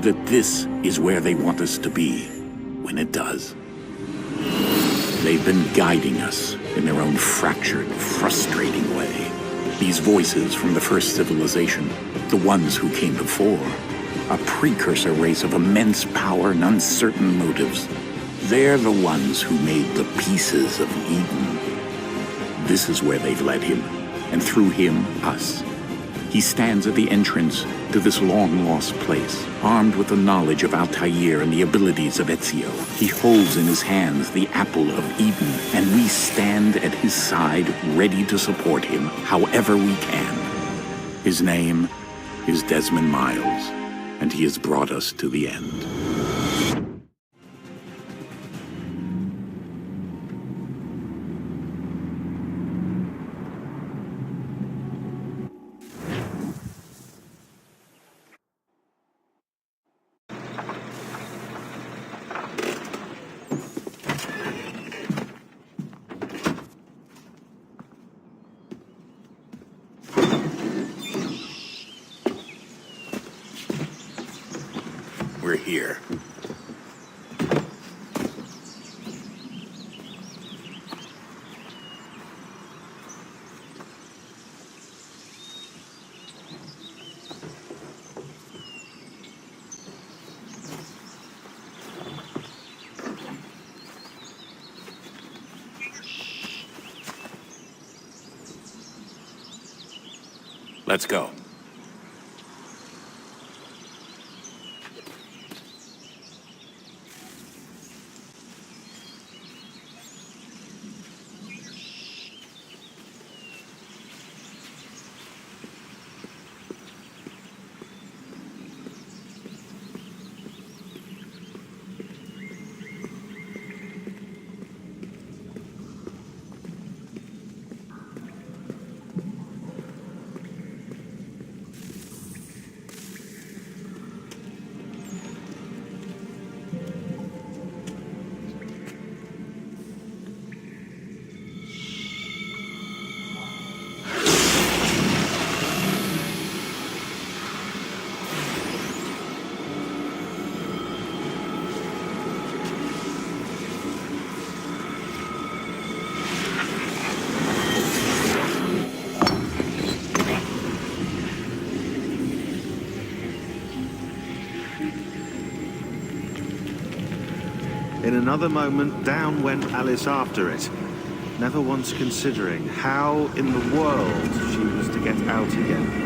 that this is where they want us to be when it does. They've been guiding us in their own fractured, frustrating way. These voices from the first civilization, the ones who came before, a precursor race of immense power and uncertain motives. They're the ones who made the pieces of Eden. This is where they've led him, and through him, us. He stands at the entrance to this long-lost place, armed with the knowledge of Altair and the abilities of Ezio. He holds in his hands the apple of Eden, and we stand at his side, ready to support him however we can. His name is Desmond Miles, and he has brought us to the end. We're here. Let's go. In another moment, down went Alice after it, never once considering how in the world she was to get out again.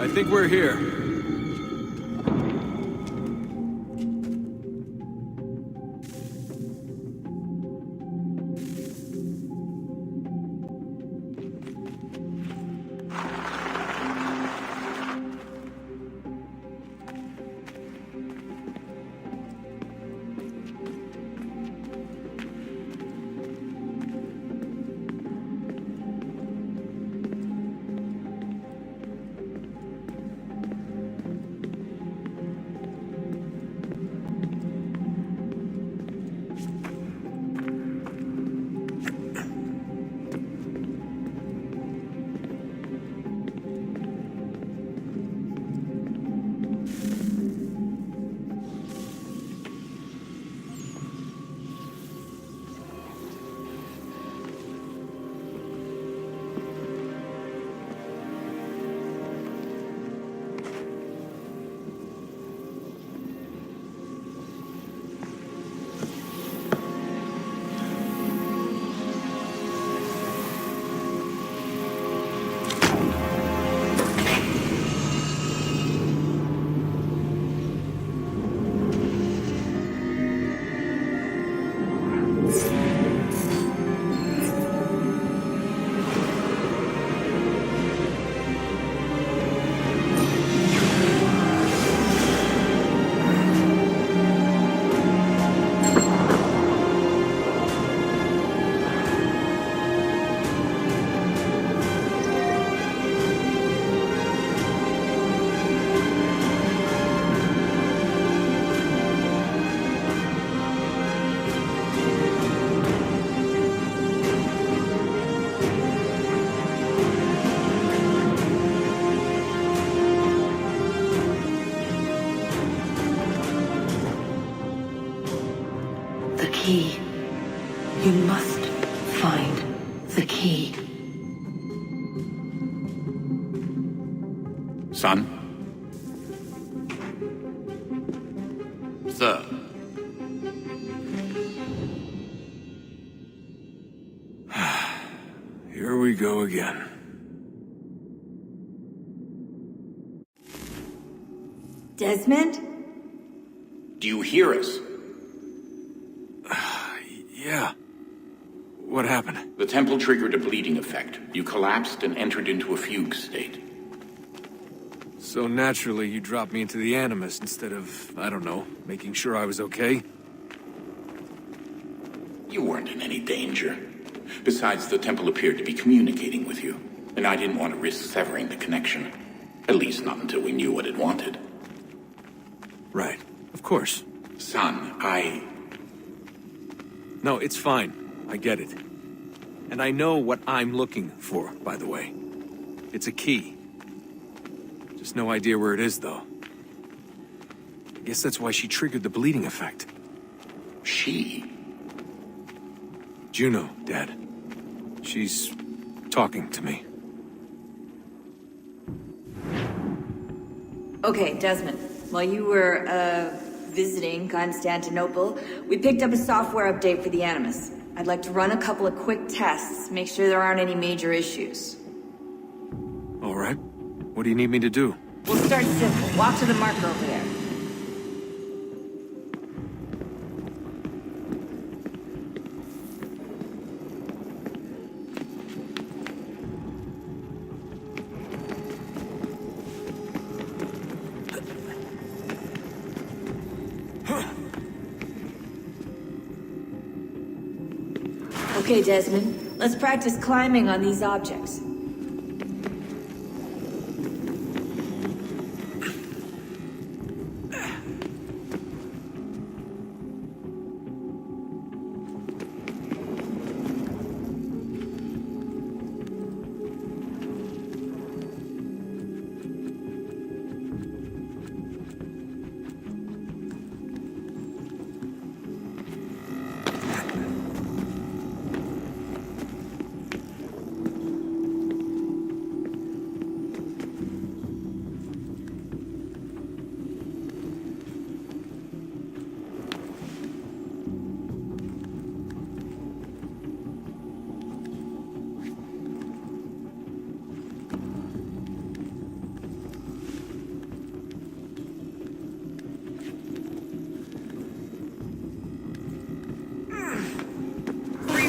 I think we're here. find the key. Son? Sir. Here we go again. Desmond? Do you hear us? Yeah. What happened? The temple triggered a bleeding effect. You collapsed and entered into a fugue state. So naturally, you dropped me into the Animus instead of, I don't know, making sure I was okay? You weren't in any danger. Besides, the temple appeared to be communicating with you, and I didn't want to risk severing the connection. At least not until we knew what it wanted. Right. Of course. Son, No, it's fine. I get it. And I know what I'm looking for, by the way. It's a key. Just no idea where it is, though. I guess that's why she triggered the bleeding effect. She? Juno, Dad. She's talking to me. Okay, Desmond. While you were, visiting Constantinople, we picked up a software update for the Animus. I'd like to run a couple of quick tests, make sure there aren't any major issues. All right. What do you need me to do? We'll start simple. Walk to the marker over there. Okay, Desmond. Let's practice climbing on these objects.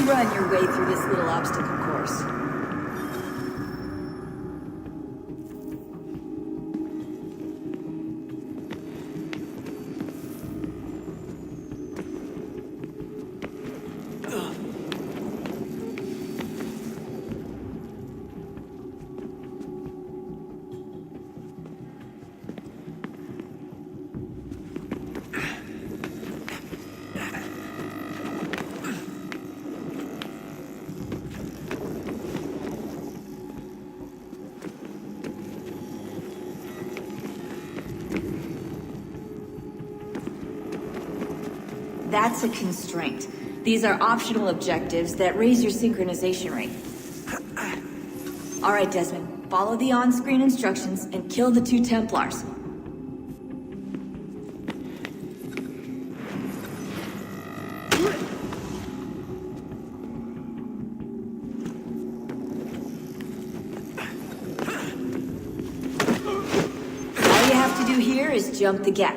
Run your way through this little obstacle course. That's a constraint. These are optional objectives that raise your synchronization rate. All right, Desmond. Follow the on-screen instructions and kill the 2 Templars. All you have to do here is jump the gap.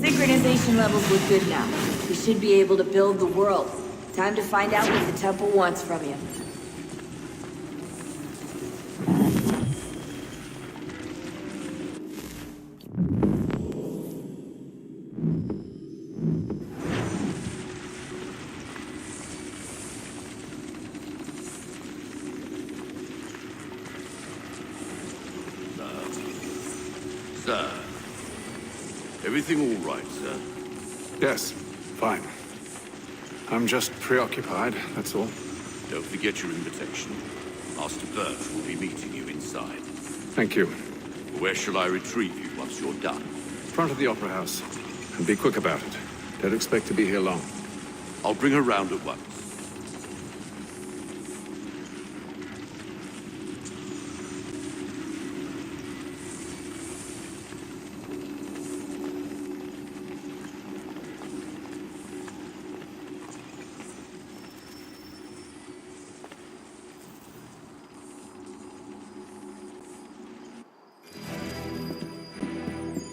Synchronization levels look good now. We should be able to build the world. Time to find out what the temple wants from you. Sir. Everything all right, sir? Yes, fine. I'm just preoccupied, that's all. Don't forget your invitation. Master Birch will be meeting you inside. Thank you. Where shall I retrieve you once you're done? Front of the Opera House. And be quick about it. Don't expect to be here long. I'll bring her round at once.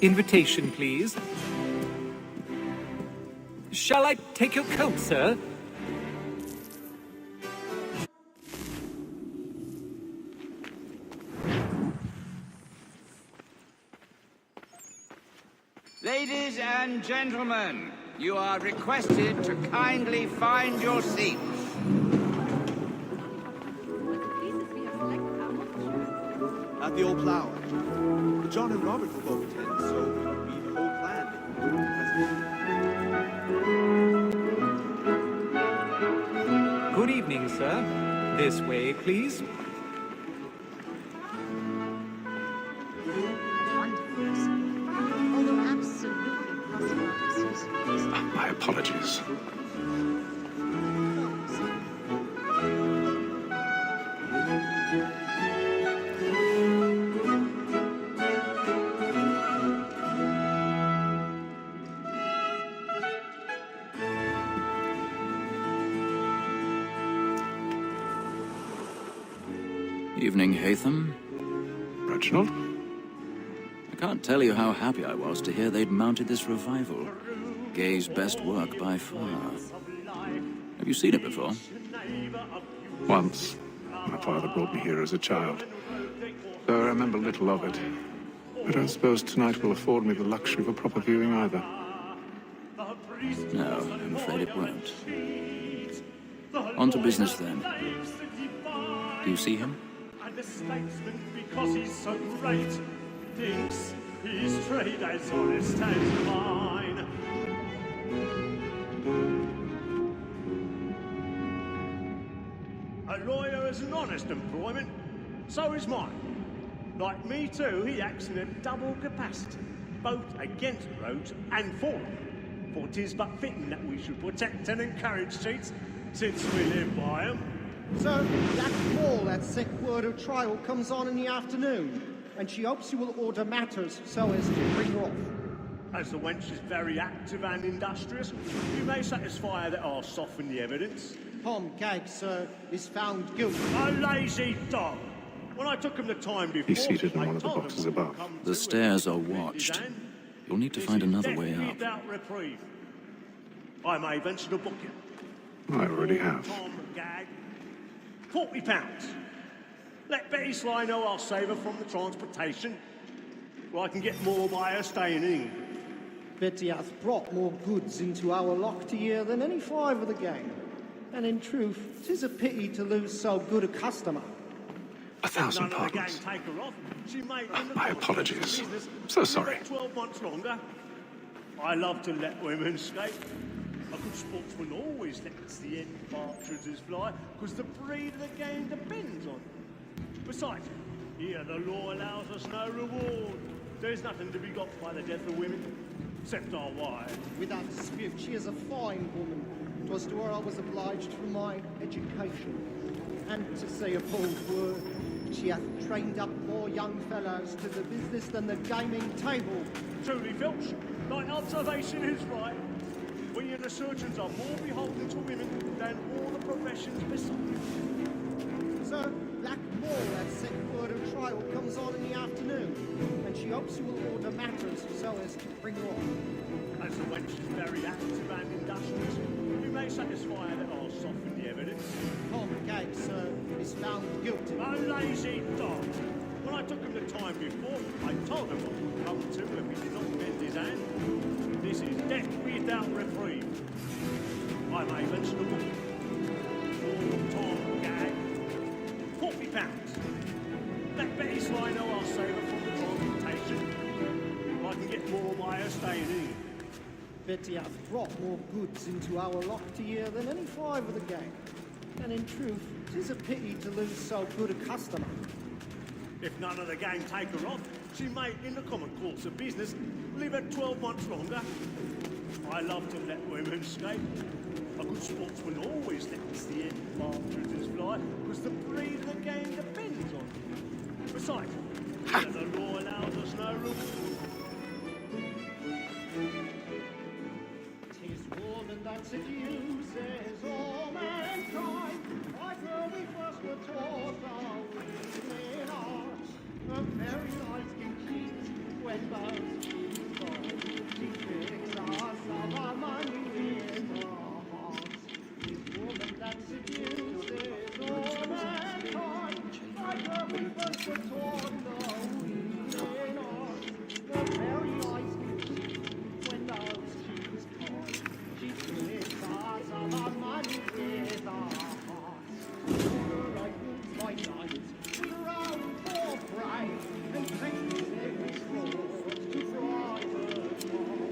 Invitation, please. Shall I take your coat, sir? Ladies and gentlemen, you are requested to kindly find your seats. At the old plough. John and Robert will both attend, so it will be the whole plan. Good evening, sir. This way, please. Although absolutely cross-eyed. My apologies. Evening, Hatham. Reginald? I can't tell you how happy I was to hear they'd mounted this revival. Gay's best work by far. Have you seen it before? Once. My father brought me here as a child. Though I remember little of it. I don't suppose tonight will afford me the luxury of a proper viewing either. No, I'm afraid it won't. On to business then. Do you see him? And the statesman, because he's so great, thinks his trade as honest as mine. A lawyer is an honest employment, so is mine. Like me too, he acts in a double capacity, both against roads and for them. For 'tis but fitting that we should protect and encourage cheats, since we live by 'em. So, that call that sick word of trial comes on in the afternoon, and she hopes you will order matters so as to bring her off. As the wench is very active and industrious, you may satisfy her that I'll soften the evidence. Tom Gaggs, sir, is found guilty. A lazy dog! When I took him the time before... He's seated in I one of the told him boxes what above. would come The to stairs it. are watched. Dan, You'll need to this find is another way definitely up. without reprieve. I may venture to book it. I already have. Tom Gag. £40. Let Betty Sly know I'll save her from the transportation, or I can get more by her staying in England. Betty hath brought more goods into our lock year than any five of the gang. And in truth, 'tis a pity to lose so good a customer. 1,000 None of the gang pardons. take her off. She made My apologies. So sorry. 12 months longer. I love to let women escape. A good sportsman always lets the end partridges fly, because the breed of the game depends on it. Besides, here the law allows us no reward. There's nothing to be got by the death of women, except our wives. Without dispute, she is a fine woman. 'Twas to her I was obliged for my education. And to say a bold word, she hath trained up more young fellows to the business than the gaming table. Truly, Filch, thy observation is right. We and the surgeons are more beholden to women than all the professions besides. So, Black Moor, that sick word of trial, comes on in the afternoon, and she hopes you will order matters so as to bring her off. As the wench is very active and industrious, we may satisfy her that I'll soften the evidence. Tom Gage, sir, is found guilty. A lazy dog! When I took him the time before, I told him what would come to if he did not bend his hand. This is death without reprieve. I may mention a book. Tom Gage. £40. Let Betty Sly know I'll save her from the transportation. I can get more by her staying here. Betty hath brought more goods into our locked year than any five of the gang. And in truth, 'tis a pity to lose so good a customer. If none of the gang take her off, she may, in the common course of business, live her 12 months longer. I love to let women skate. A good sportsman always lets the end partridges fly, because the breed of the game depends on it. Besides, the law allows us no rules. 'Tis woman that seduces all mankind. Like her we first were taught our women are. Her very eyes can cheat when both she's gone. She picks us of our money in her hearts. 'Tis woman that seduces all mankind. Like her we first were taught our women are. Her very eyes can cheat when those she's gone. She picks us of our money with our hearts. Like wolves by night, we roam for prey, and practice every fraud to bribe her love.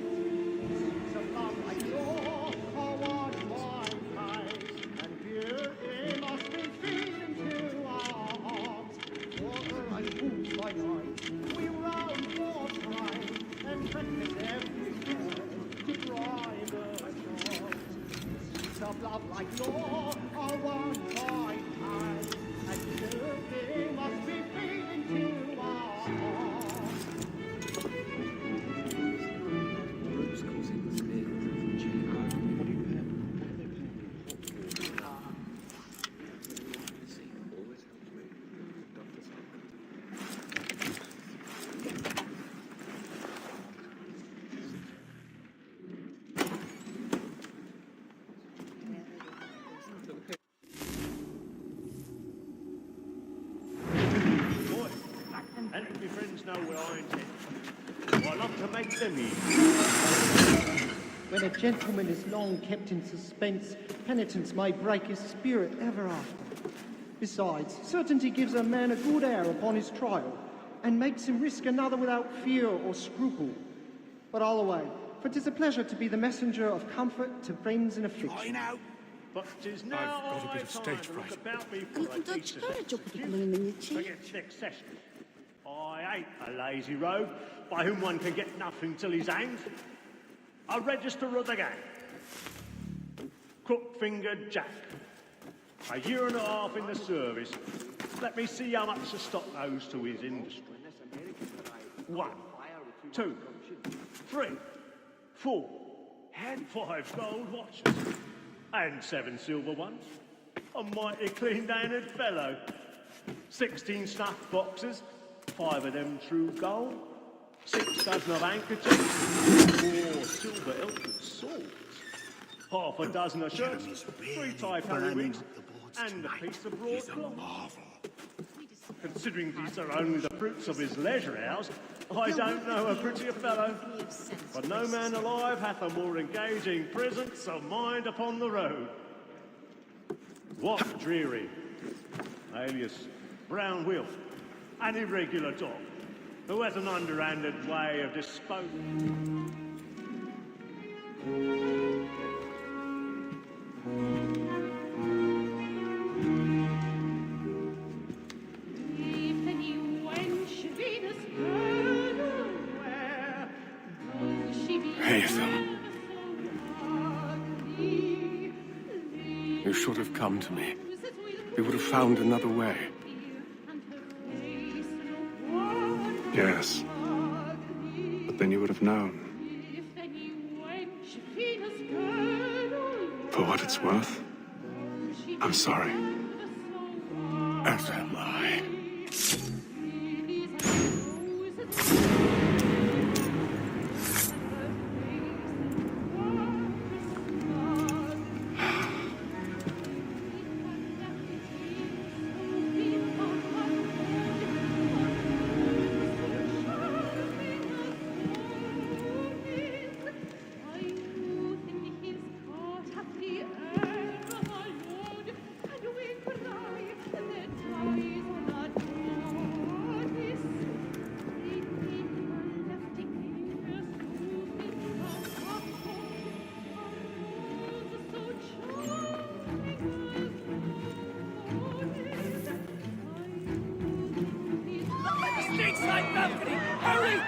Seas of love like law are what mine pays, and beauty must be feeding to our hearts. Water like wolves by night, we roam for prey, and practice every fraud to bribe her love. Seas of love like law are what mine pays, and beauty must be feeding to our hearts. Boy, and if your friends know what I intend, I love to make them eat. When a gentleman is long kept in suspense, penitence may break his spirit ever after. Besides, certainty gives a man a good air upon his trial, and makes him risk another without fear or scruple. But I'll away, for 'tis a pleasure to be the messenger of comfort to friends in affliction. But 'tis now I've got a bit of time stage to look fright. about me for a decent forget next session. I ain't a lazy rogue by whom one can get nothing till he's hanged. A register of the gang. Crook-fingered Jack. A year and a half in the service. Let me see how much the stock owes to his industry. 1, 2, 3, 4, and 5 gold watches. And 7 silver ones. A mighty clean-handed fellow. 16 snuff boxes, 5 of them true gold. 6 dozen of handkerchiefs, 4 silver hilted swords. Half a dozen of shirts, 3 tie periwigs, and a piece of broadcloth. Considering these are only the fruits of his leisure hours, I don't know a prettier fellow. But no man alive hath a more engaging presence of mind upon the road. What Dreary, alias Brown Will, an irregular dog, who has an underhanded way of disposing. Haytham. You should have come to me. We would have found another way. Yes. But then you would have known. For what it's worth, I'm sorry. As am I. balcony! Hurry!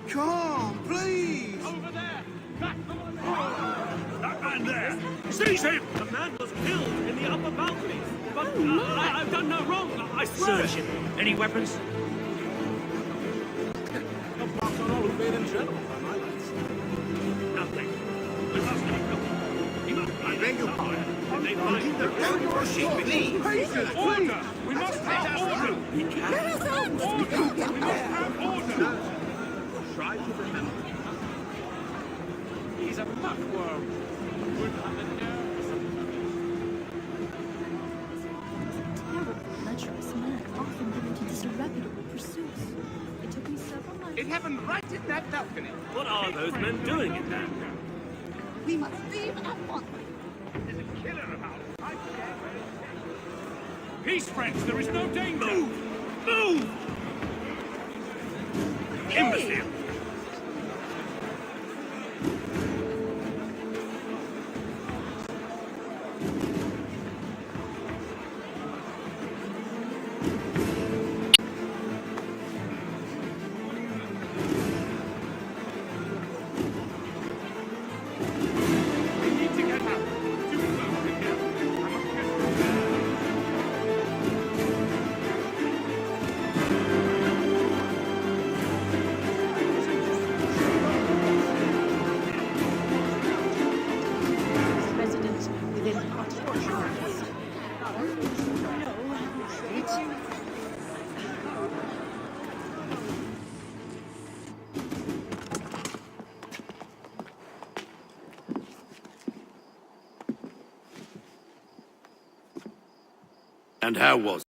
Come on, please! Over there! That man there! Seize him! The man was killed in the upper balcony. But I've done no wrong. I swear. Search him. Any weapons? A mark on all who've been in general, my lads. Nothing. We must have help. He must be. I beg your pardon. Did they find the door sheet beneath? Order! We must have order! We can. Order! We must have order! Try to remember. He's a muckworm. Lecherous man, often given to disreputable pursuits. It took me several months. It happened right in that balcony. What are those men doing in there? We must leave at once. There's a killer about. Peace, friends. There is no danger. Move! Move! Imbecile! We need to get out. Too close to here. I must get through there. Resident within hot shores. And how was